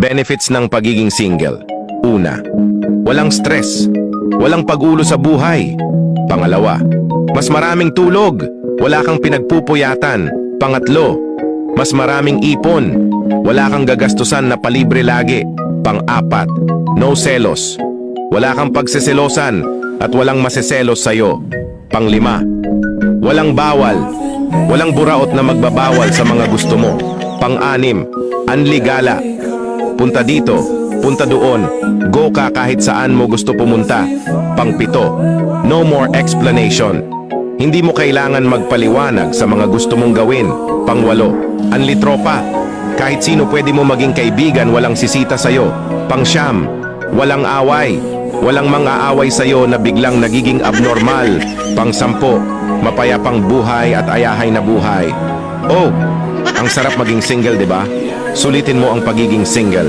Benefits ng pagiging single. Una, walang stress. Walang pag-ulo sa buhay. Pangalawa, mas maraming tulog. Wala kang pinagpupuyatan. Pangatlo, mas maraming ipon. Wala kang gagastusan na palibre lagi. Pang-apat, no selos. Wala kang pagseselosan at walang maseselos sa'yo. Pang-lima, walang bawal. Walang buraot na magbabawal sa mga gusto mo. Pang-anim, anligala. Punta dito, punta doon. Go ka kahit saan mo gusto pumunta. Pang-pito, no more explanation. Hindi mo kailangan magpaliwanag sa mga gusto mong gawin. Pang-walo, anlitropa. Kahit sino pwede mo maging kaibigan, walang sisita sa'yo. Pang-siyam, walang away. Walang mang-aaway sa'yo na biglang nagiging abnormal. Pang-sampo, mapayapang buhay at ayahay na buhay. Oh, ang sarap maging single, di ba? Sulitin mo ang pagiging single.